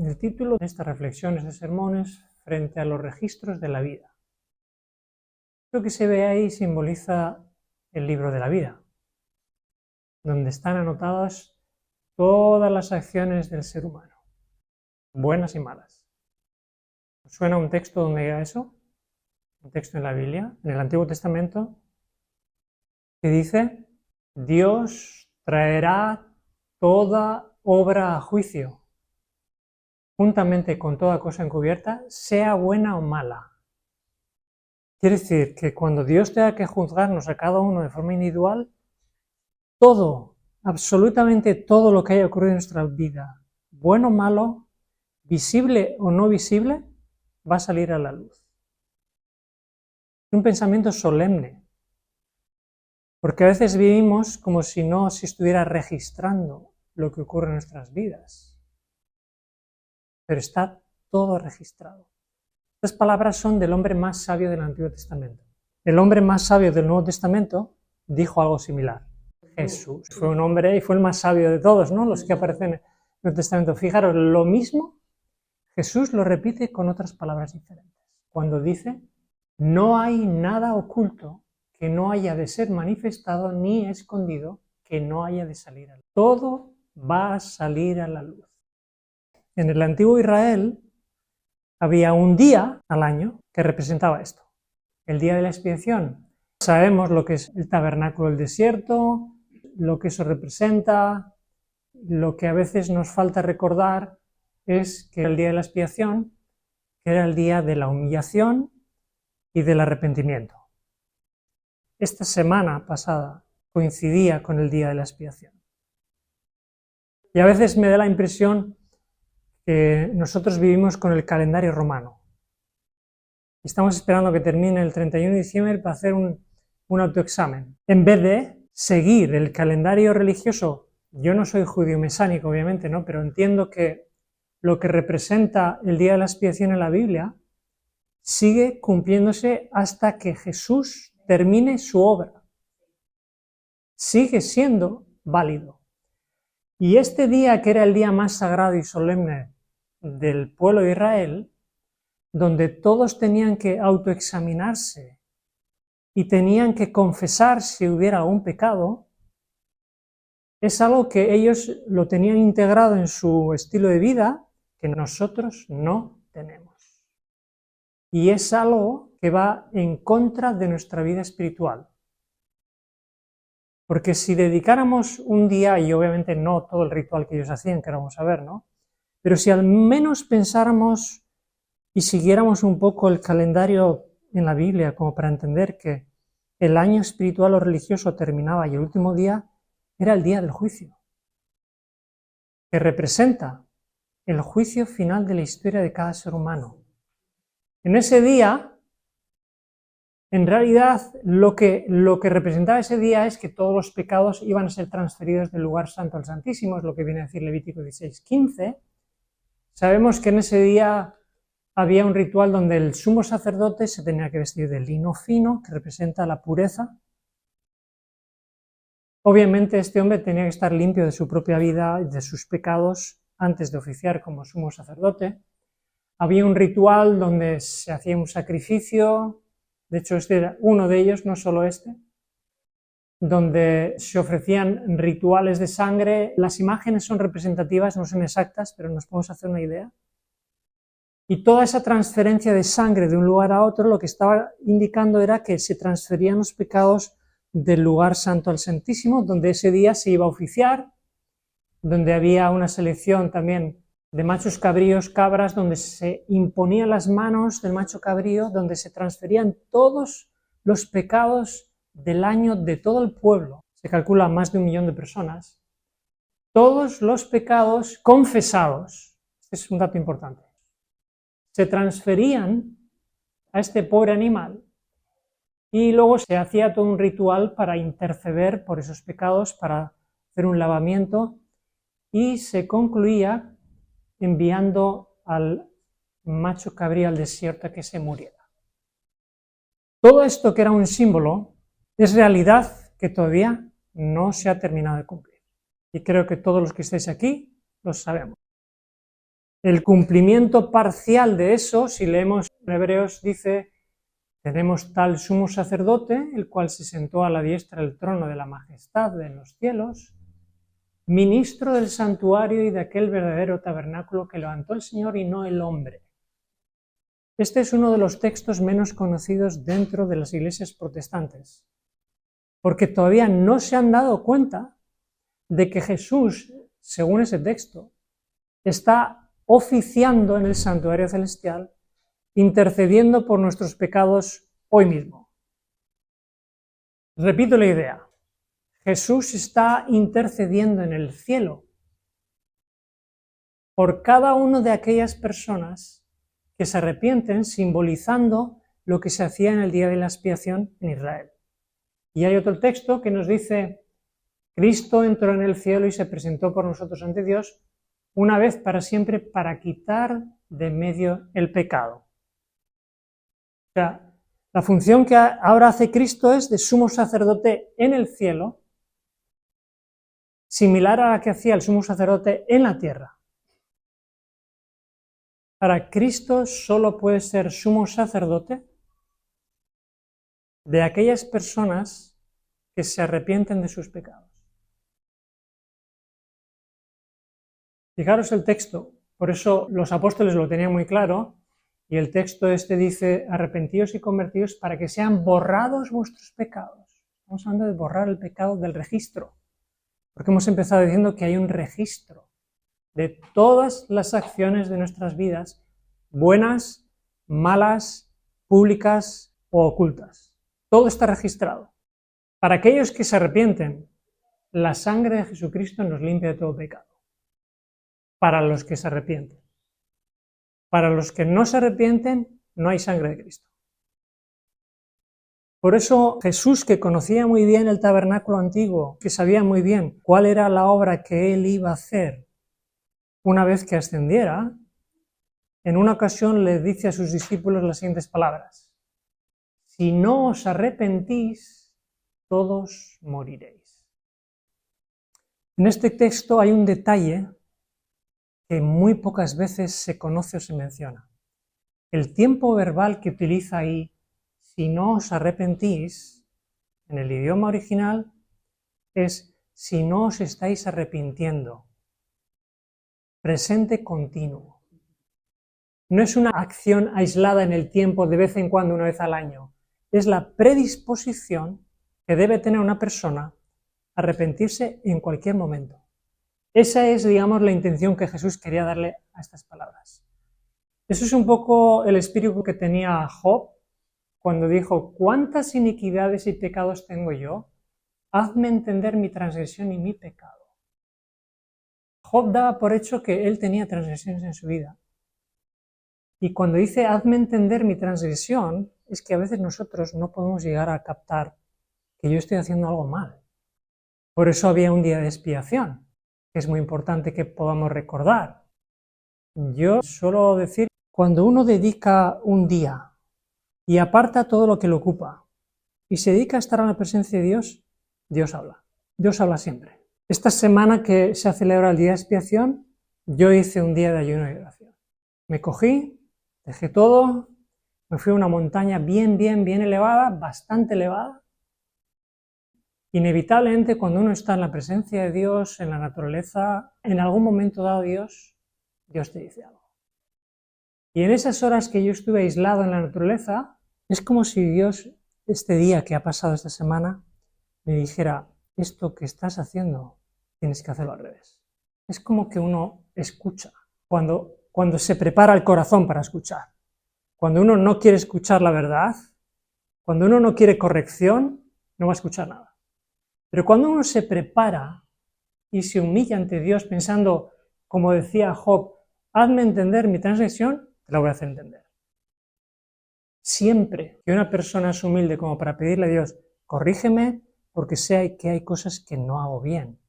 El título de estas reflexiones de sermones frente a los registros de la vida. Lo que se ve ahí simboliza el libro de la vida, donde están anotadas todas las acciones del ser humano, buenas y malas. ¿Os suena un texto donde diga eso? Un texto en la Biblia, en el Antiguo Testamento, que dice: Dios traerá toda obra a juicio, juntamente con toda cosa encubierta, sea buena o mala. Quiere decir que cuando Dios tenga que juzgarnos a cada uno de forma individual, todo, absolutamente todo lo que haya ocurrido en nuestra vida, bueno o malo, visible o no visible, va a salir a la luz. Es un pensamiento solemne, porque a veces vivimos como si no se estuviera registrando lo que ocurre en nuestras vidas, pero está todo registrado. Estas palabras son del hombre más sabio del Antiguo Testamento. El hombre más sabio del Nuevo Testamento dijo algo similar. Jesús fue un hombre y fue el más sabio de todos, ¿no? Los que aparecen en el Nuevo Testamento. Fijaros, lo mismo Jesús lo repite con otras palabras diferentes. Cuando dice: no hay nada oculto que no haya de ser manifestado, ni escondido que no haya de salir a la luz. Todo va a salir a la luz. En el antiguo Israel había un día al año que representaba esto, el día de la expiación. Sabemos lo que es el tabernáculo del desierto, lo que eso representa. Lo que a veces nos falta recordar es que el día de la expiación era el día de la humillación y del arrepentimiento. Esta semana pasada coincidía con el día de la expiación. Y a veces me da la impresión que nosotros vivimos con el calendario romano. Estamos esperando que termine el 31 de diciembre para hacer un autoexamen. En vez de seguir el calendario religioso, yo no soy judío mesánico, obviamente, ¿no? Pero entiendo que lo que representa el día de la expiación en la Biblia sigue cumpliéndose hasta que Jesús termine su obra. Sigue siendo válido. Y este día, que era el día más sagrado y solemne del pueblo de Israel, donde todos tenían que autoexaminarse y tenían que confesar si hubiera algún pecado, es algo que ellos lo tenían integrado en su estilo de vida, que nosotros no tenemos. Y es algo que va en contra de nuestra vida espiritual. Porque si dedicáramos un día, y obviamente no todo el ritual que ellos hacían, que ahora vamos a ver, ¿no? Pero si al menos pensáramos y siguiéramos un poco el calendario en la Biblia, como para entender que el año espiritual o religioso terminaba y el último día era el día del juicio, que representa el juicio final de la historia de cada ser humano. En ese día, en realidad, lo que representaba ese día es que todos los pecados iban a ser transferidos del lugar santo al santísimo, es lo que viene a decir Levítico 16:15. Sabemos que en ese día había un ritual donde el sumo sacerdote se tenía que vestir de lino fino, que representa la pureza. Obviamente este hombre tenía que estar limpio de su propia vida y de sus pecados antes de oficiar como sumo sacerdote. Había un ritual donde se hacía un sacrificio. De hecho, este era uno de ellos, no solo este, donde se ofrecían rituales de sangre. Las imágenes son representativas, no son exactas, pero nos podemos hacer una idea. Y toda esa transferencia de sangre de un lugar a otro, lo que estaba indicando era que se transferían los pecados del lugar santo al santísimo, donde ese día se iba a oficiar, donde había una selección también de machos cabríos, cabras, donde se imponían las manos del macho cabrío, donde se transferían todos los pecados del año de todo el pueblo. Se calcula más de 1 millón de personas. Todos los pecados confesados, este es un dato importante, se transferían a este pobre animal y luego se hacía todo un ritual para interceder por esos pecados, para hacer un lavamiento, y se concluía enviando al macho cabrío al desierto a que se muriera. Todo esto, que era un símbolo, es realidad que todavía no se ha terminado de cumplir. Y creo que todos los que estáis aquí lo sabemos. El cumplimiento parcial de eso, si leemos en Hebreos, dice: tenemos tal sumo sacerdote, el cual se sentó a la diestra del trono de la majestad en los cielos, ministro del santuario y de aquel verdadero tabernáculo que levantó el Señor y no el hombre. Este es uno de los textos menos conocidos dentro de las iglesias protestantes, porque todavía no se han dado cuenta de que Jesús, según ese texto, está oficiando en el santuario celestial, intercediendo por nuestros pecados hoy mismo. Repito la idea: Jesús está intercediendo en el cielo por cada una de aquellas personas que se arrepienten, simbolizando lo que se hacía en el día de la expiación en Israel. Y hay otro texto que nos dice: Cristo entró en el cielo y se presentó por nosotros ante Dios una vez para siempre para quitar de medio el pecado. O sea, la función que ahora hace Cristo es de sumo sacerdote en el cielo, similar a la que hacía el sumo sacerdote en la tierra. Ahora, Cristo solo puede ser sumo sacerdote de aquellas personas que se arrepienten de sus pecados. Fijaros el texto, por eso los apóstoles lo tenían muy claro, y el texto este dice: arrepentíos y convertíos para que sean borrados vuestros pecados. Estamos hablando de borrar el pecado del registro, porque hemos empezado diciendo que hay un registro de todas las acciones de nuestras vidas, buenas, malas, públicas o ocultas. Todo está registrado. Para aquellos que se arrepienten, la sangre de Jesucristo nos limpia de todo pecado. Para los que se arrepienten. Para los que no se arrepienten, no hay sangre de Cristo. Por eso Jesús, que conocía muy bien el tabernáculo antiguo, que sabía muy bien cuál era la obra que él iba a hacer una vez que ascendiera, en una ocasión le dice a sus discípulos las siguientes palabras: si no os arrepentís, todos moriréis. En este texto hay un detalle que muy pocas veces se conoce o se menciona. El tiempo verbal que utiliza ahí, si no os arrepentís, en el idioma original es si no os estáis arrepintiendo. Presente continuo. No es una acción aislada en el tiempo de vez en cuando, una vez al año. Es la predisposición que debe tener una persona a arrepentirse en cualquier momento. Esa es, digamos, la intención que Jesús quería darle a estas palabras. Eso es un poco el espíritu que tenía Job cuando dijo: ¿cuántas iniquidades y pecados tengo yo? Hazme entender mi transgresión y mi pecado. Job daba por hecho que él tenía transgresiones en su vida. Y cuando dice hazme entender mi transgresión, es que a veces nosotros no podemos llegar a captar que yo estoy haciendo algo mal. Por eso había un día de expiación, que es muy importante que podamos recordar. Yo suelo decir, cuando uno dedica un día y aparta todo lo que lo ocupa y se dedica a estar en la presencia de Dios, Dios habla. Dios habla siempre. Esta semana que se celebra el día de expiación, yo hice un día de ayuno y oración. Me cogí, dejé todo, me fui a una montaña bien elevada, bastante elevada. Inevitablemente, cuando uno está en la presencia de Dios, en la naturaleza, en algún momento dado Dios te dice algo. Y en esas horas que yo estuve aislado en la naturaleza, es como si Dios, este día que ha pasado esta semana, me dijera: esto que estás haciendo, tienes que hacerlo al revés. Es como que uno escucha, cuando se prepara el corazón para escuchar. Cuando uno no quiere escuchar la verdad, cuando uno no quiere corrección, no va a escuchar nada. Pero cuando uno se prepara y se humilla ante Dios pensando, como decía Job, hazme entender mi transgresión, te la voy a hacer entender. Siempre que una persona es humilde como para pedirle a Dios, corrígeme porque sé que hay cosas que no hago bien.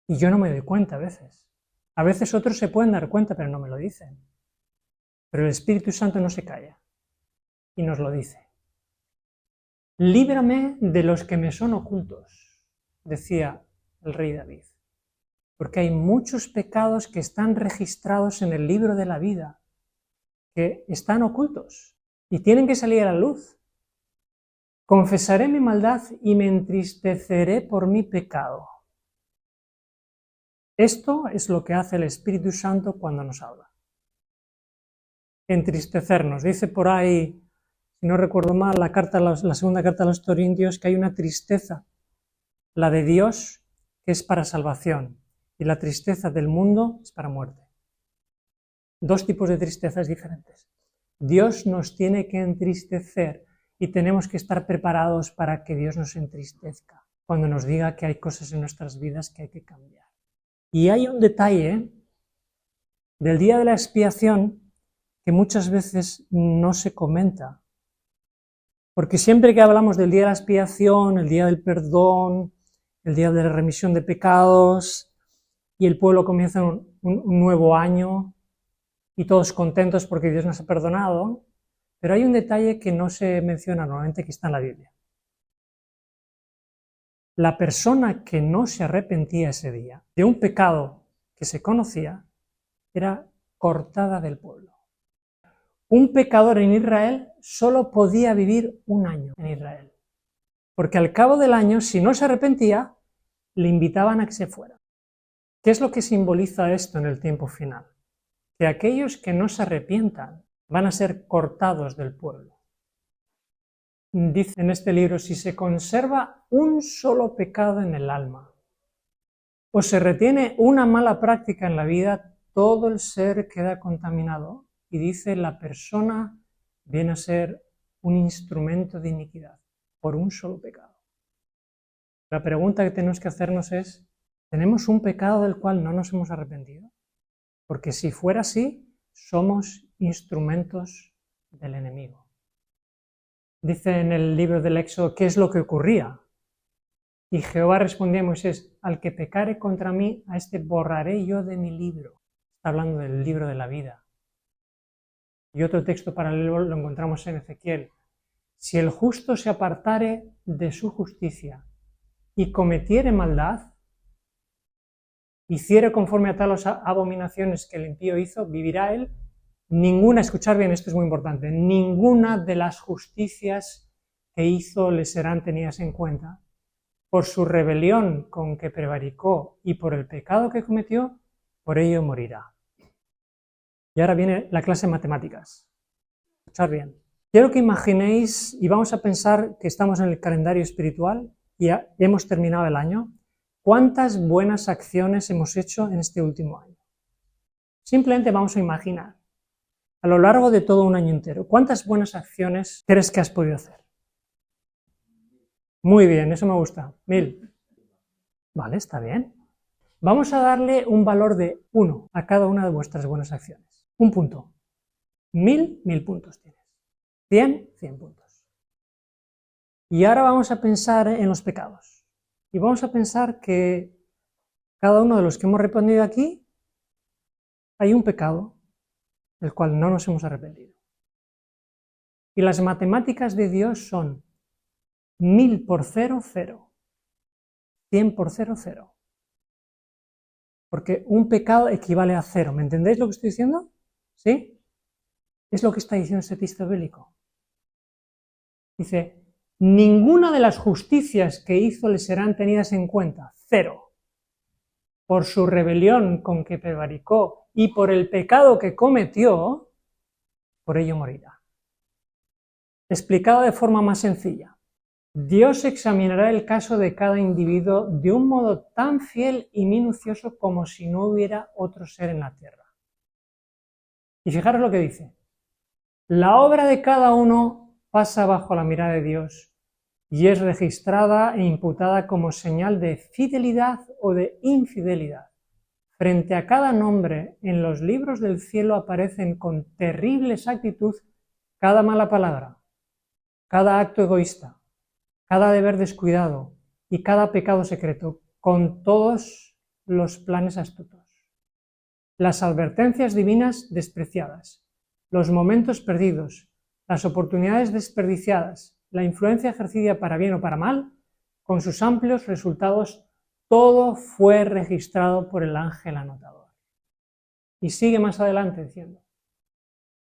Y yo no me doy cuenta a veces. A veces otros se pueden dar cuenta, pero no me lo dicen. Pero el Espíritu Santo no se calla y nos lo dice. Líbrame de los que me son ocultos, decía el rey David. porque hay muchos pecados que están registrados en el libro de la vida, que están ocultos y tienen que salir a la luz. Confesaré mi maldad y me entristeceré por mi pecado. Esto es lo que hace el Espíritu Santo cuando nos habla. Entristecernos. Dice por ahí, si no recuerdo mal, la segunda carta a los Corintios, que hay una tristeza, la de Dios, que es para salvación, y la tristeza del mundo es para muerte. Dos tipos de tristezas diferentes. Dios nos tiene que entristecer y tenemos que estar preparados para que Dios nos entristezca cuando nos diga que hay cosas en nuestras vidas que hay que cambiar. Y hay un detalle del día de la expiación que muchas veces no se comenta, porque siempre que hablamos del día de la expiación, el día del perdón, el día de la remisión de pecados, y el pueblo comienza un nuevo año, y todos contentos porque Dios nos ha perdonado, pero hay un detalle que no se menciona normalmente, que está en la Biblia. La persona que no se arrepentía ese día de un pecado que se conocía era cortada del pueblo. Un pecador en Israel solo podía vivir un año en Israel, porque al cabo del año, si no se arrepentía, le invitaban a que se fuera. ¿Qué es lo que simboliza esto en el tiempo final? Que aquellos que no se arrepientan van a ser cortados del pueblo. Dice en este libro, si se conserva un solo pecado en el alma, o se retiene una mala práctica en la vida, todo el ser queda contaminado. Y dice, la persona viene a ser un instrumento de iniquidad por un solo pecado. La pregunta que tenemos que hacernos es, ¿tenemos un pecado del cual no nos hemos arrepentido? Porque si fuera así, somos instrumentos del enemigo. Dice en el libro del Éxodo, ¿qué es lo que ocurría? Y Jehová respondía a Moisés, al que pecare contra mí, a este borraré yo de mi libro. Está hablando del libro de la vida. Y otro texto paralelo lo encontramos en Ezequiel. Si el justo se apartare de su justicia y cometiere maldad, hiciere conforme a talas abominaciones que el impío hizo, vivirá él. Ninguna, escuchar bien, esto es muy importante, ninguna de las justicias que hizo le serán tenidas en cuenta. Por su rebelión con que prevaricó y por el pecado que cometió, por ello morirá. Y ahora viene la clase de matemáticas. Escuchad bien. Quiero que imaginéis, y vamos a pensar que estamos en el calendario espiritual y ya hemos terminado el año, ¿cuántas buenas acciones hemos hecho en este último año? Simplemente vamos a imaginar, a lo largo de todo un año entero, ¿cuántas buenas acciones crees que has podido hacer? Muy bien, eso me gusta. 1000. Vale, está bien. Vamos a darle un valor de 1 a cada una de vuestras buenas acciones. 1 punto. 1000 puntos tienes. 100 puntos. Y ahora vamos a pensar en los pecados. Y vamos a pensar que cada uno de los que hemos respondido aquí, hay un pecado del cual no nos hemos arrepentido. Y las matemáticas de Dios son 1000 por 0, 0. 100 por 0, 0. Porque un pecado equivale a 0. ¿Me entendéis lo que estoy diciendo? ¿Sí? Es lo que está diciendo este texto bíblico. Dice, ninguna de las justicias que hizo le serán tenidas en cuenta. 0. Por su rebelión con que prevaricó y por el pecado que cometió, por ello morirá. Explicado de forma más sencilla. Dios examinará el caso de cada individuo de un modo tan fiel y minucioso como si no hubiera otro ser en la tierra. Y fijaros lo que dice. La obra de cada uno pasa bajo la mirada de Dios y es registrada e imputada como señal de fidelidad o de infidelidad. Frente a cada nombre en los libros del cielo aparecen con terrible exactitud cada mala palabra, cada acto egoísta, cada deber descuidado y cada pecado secreto, con todos los planes astutos. Las advertencias divinas despreciadas, los momentos perdidos, las oportunidades desperdiciadas, la influencia ejercida para bien o para mal, con sus amplios resultados todo fue registrado por el ángel anotador. Y sigue más adelante diciendo,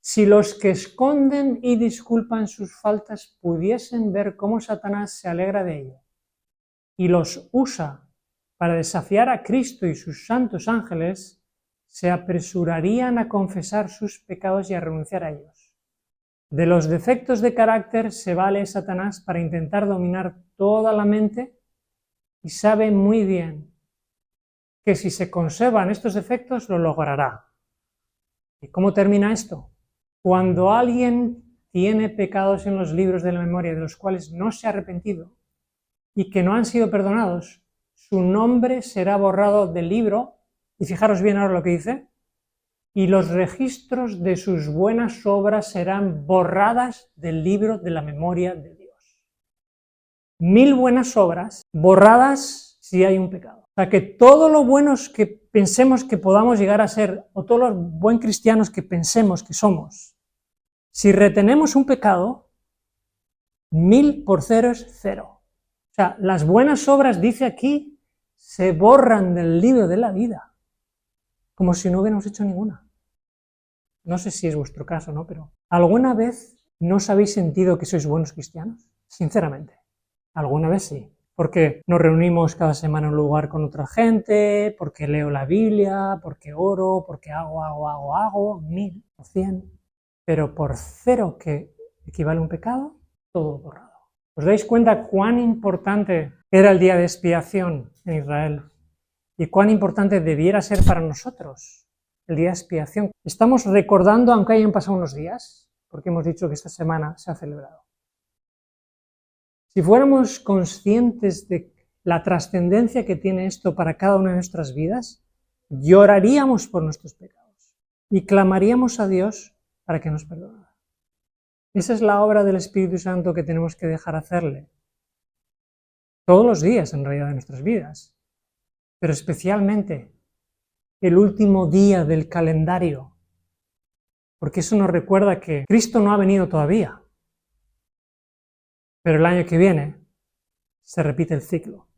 si los que esconden y disculpan sus faltas pudiesen ver cómo Satanás se alegra de ello y los usa para desafiar a Cristo y sus santos ángeles, se apresurarían a confesar sus pecados y a renunciar a ellos. De los defectos de carácter se vale Satanás para intentar dominar toda la mente y sabe muy bien que si se conservan estos defectos lo logrará. ¿Y cómo termina esto? Cuando alguien tiene pecados en los libros de la memoria de los cuales no se ha arrepentido y que no han sido perdonados, su nombre será borrado del libro, y fijaros bien ahora lo que dice, y los registros de sus buenas obras serán borradas del libro de la memoria de Dios. 1000 buenas obras borradas si hay un pecado. O sea que todo lo buenos que pensemos que podamos llegar a ser, o todos los buen cristianos que pensemos que somos, si retenemos un pecado, 1000 por 0 es 0. O sea, las buenas obras, dice aquí, se borran del libro de la vida, como si no hubiéramos hecho ninguna. No sé si es vuestro caso, ¿no? Pero ¿alguna vez no os habéis sentido que sois buenos cristianos? Sinceramente, alguna vez sí. Porque nos reunimos cada semana en un lugar con otra gente, porque leo la Biblia, porque oro, porque hago, 1000 o 100. Pero por 0, que equivale a un pecado, todo borrado. ¿Os dais cuenta cuán importante era el día de expiación en Israel? Y cuán importante debiera ser para nosotros el día de expiación. Estamos recordando, aunque hayan pasado unos días, porque hemos dicho que esta semana se ha celebrado. Si fuéramos conscientes de la trascendencia que tiene esto para cada una de nuestras vidas, lloraríamos por nuestros pecados y clamaríamos a Dios para que nos perdonara. Esa es la obra del Espíritu Santo que tenemos que dejar hacerle todos los días, en realidad, de nuestras vidas, pero especialmente el último día del calendario, porque eso nos recuerda que Cristo no ha venido todavía, pero el año que viene se repite el ciclo.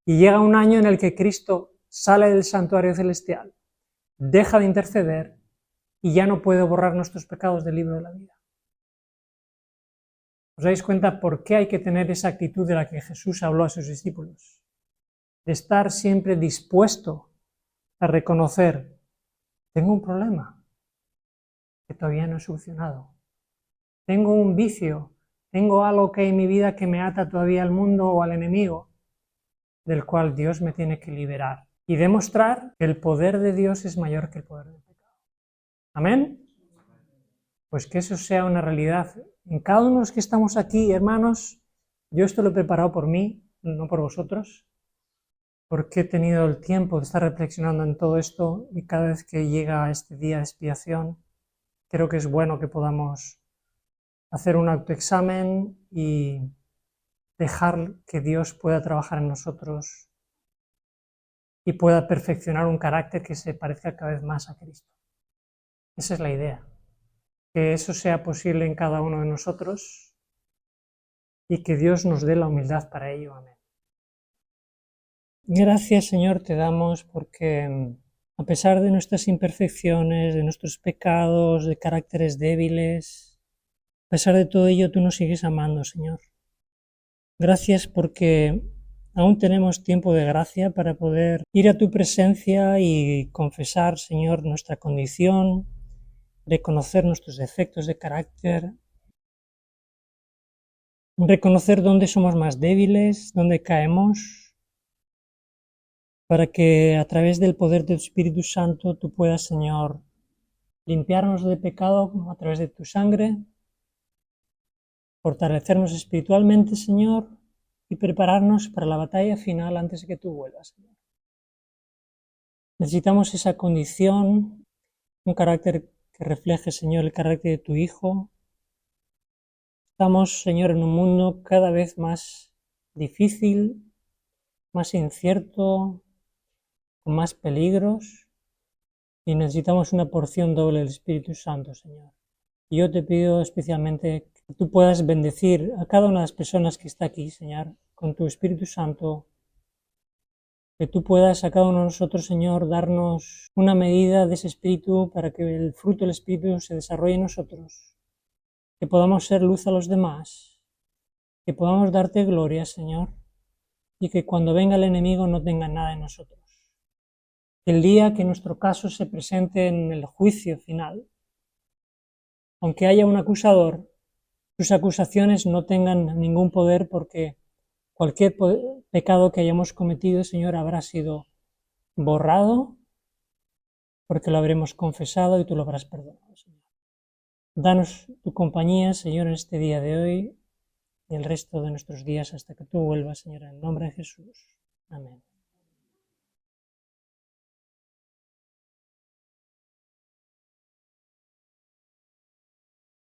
Y llega un año en el que Cristo sale del santuario celestial, deja de interceder y ya no puede borrar nuestros pecados del libro de la vida. ¿Os dais cuenta por qué hay que tener esa actitud de la que Jesús habló a sus discípulos? De estar siempre dispuesto a reconocer, tengo un problema que todavía no he solucionado, tengo un vicio, tengo algo que hay en mi vida que me ata todavía al mundo o al enemigo, del cual Dios me tiene que liberar y demostrar que el poder de Dios es mayor que el poder del pecado. ¿Amén? Pues que eso sea una realidad en cada uno de los que estamos aquí, hermanos. Yo esto lo he preparado por mí, no por vosotros, porque he tenido el tiempo de estar reflexionando en todo esto y cada vez que llega este día de expiación, creo que es bueno que podamos hacer un autoexamen y dejar que Dios pueda trabajar en nosotros y pueda perfeccionar un carácter que se parezca cada vez más a Cristo. Esa es la idea, que eso sea posible en cada uno de nosotros y que Dios nos dé la humildad para ello. Amén. Gracias, Señor, te damos porque a pesar de nuestras imperfecciones, de nuestros pecados, de caracteres débiles, a pesar de todo ello, tú nos sigues amando, Señor. Gracias porque aún tenemos tiempo de gracia para poder ir a tu presencia y confesar, Señor, nuestra condición, reconocer nuestros defectos de carácter, reconocer dónde somos más débiles, dónde caemos, para que a través del poder del Espíritu Santo tú puedas, Señor, limpiarnos de pecado a través de tu sangre, fortalecernos espiritualmente, Señor, y prepararnos para la batalla final antes de que tú vuelvas, Señor. Necesitamos esa condición, un carácter que refleje, Señor, el carácter de tu Hijo. Estamos, Señor, en un mundo cada vez más difícil, más incierto, con más peligros, y necesitamos una porción doble del Espíritu Santo, Señor. Y yo te pido especialmente que tú puedas bendecir a cada una de las personas que está aquí, Señor, con tu Espíritu Santo, que tú puedas a cada uno de nosotros, Señor, darnos una medida de ese Espíritu para que el fruto del Espíritu se desarrolle en nosotros, que podamos ser luz a los demás, que podamos darte gloria, Señor, y que cuando venga el enemigo no tenga nada en nosotros. El día que nuestro caso se presente en el juicio final, aunque haya un acusador, sus acusaciones no tengan ningún poder porque cualquier pecado que hayamos cometido, Señor, habrá sido borrado porque lo habremos confesado y tú lo habrás perdonado, Señor. Danos tu compañía, Señor, en este día de hoy y el resto de nuestros días hasta que tú vuelvas, Señor, en el nombre de Jesús. Amén.